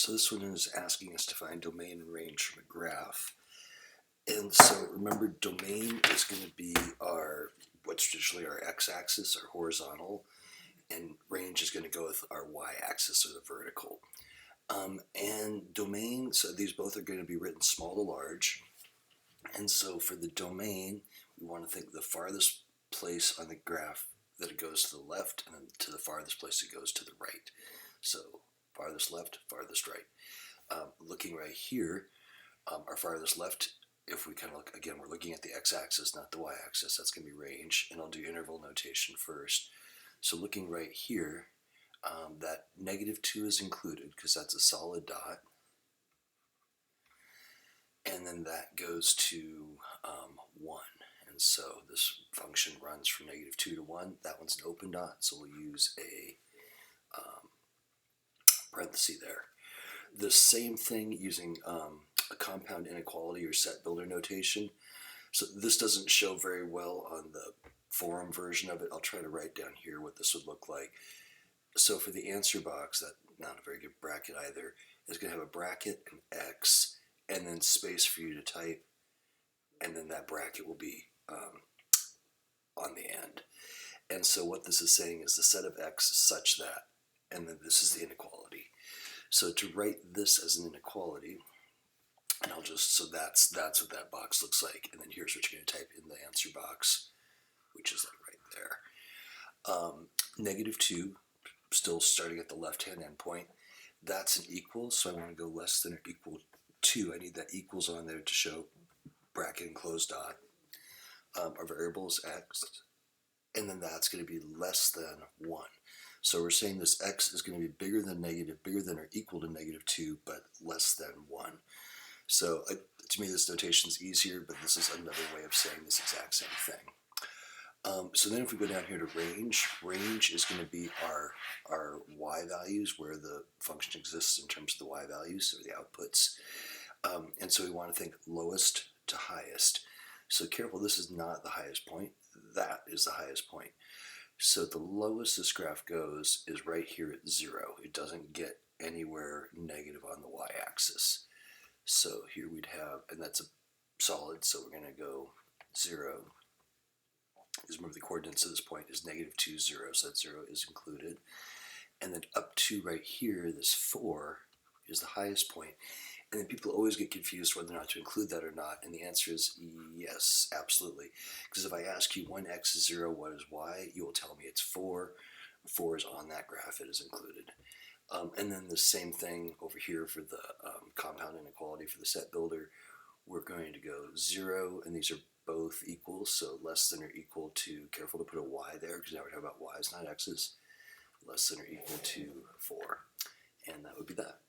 So this one is asking us to find domain and range from a graph. And so remember, domain is going to be what's traditionally our x-axis, our horizontal, and range is going to go with our y-axis, or the vertical. And domain, so these both are going to be written small to large. And so for the domain, we want to think the farthest place on the graph that it goes to the left, and then to the farthest place it goes to the right. So farthest left, farthest right. Looking right here, our farthest left, if we kind of look, again, we're looking at the x-axis, not the y-axis, that's going to be range, and I'll do interval notation first. So looking right here, that -2 is included because that's a solid dot, and then that goes to 1. And so this function runs from -2 to 1. That one's an open dot, so we'll use a parenthesis there. The same thing using a compound inequality or set builder notation. So this doesn't show very well on the forum version of it. I'll try to write down here what this would look like. So for the answer box, that not a very good bracket either, is going to have a bracket, an X, and then space for you to type, and then that bracket will be on the end. And so what this is saying is the set of X is such that, and then this is the inequality. So to write this as an inequality, and so that's what that box looks like, and then here's what you're going to type in the answer box, which is like right there. -2, still starting at the left-hand endpoint, that's an equal, so I want to go less than or equal to. I need that equals on there to show bracket and closed dot. Our variable is x, and then that's going to be less than 1. So we're saying this x is going to be bigger than or equal to -2, but less than 1. So to me, this notation is easier, but this is another way of saying this exact same thing. So then if we go down here to range is going to be our y values, where the function exists in terms of the y values, or the outputs. And so we want to think lowest to highest. So careful, this is not the highest point. That is the highest point. So the lowest this graph goes is right here at 0. It doesn't get anywhere negative on the y-axis. So here we'd have, and that's a solid, so we're going to go 0. Because remember, the coordinates at this point is -2, 0, so that 0 is included. And then up to right here, this 4 is the highest point. And then people always get confused whether or not to include that or not, and the answer is yes, absolutely. Because if I ask you when x is 0, what is y, you will tell me it's 4. 4 is on that graph, it is included. And then the same thing over here for the compound inequality for the set builder. We're going to go 0, and these are both equal, so less than or equal to, careful to put a y there, because now we're talking about y's, not x's, less than or equal to 4. And that would be that.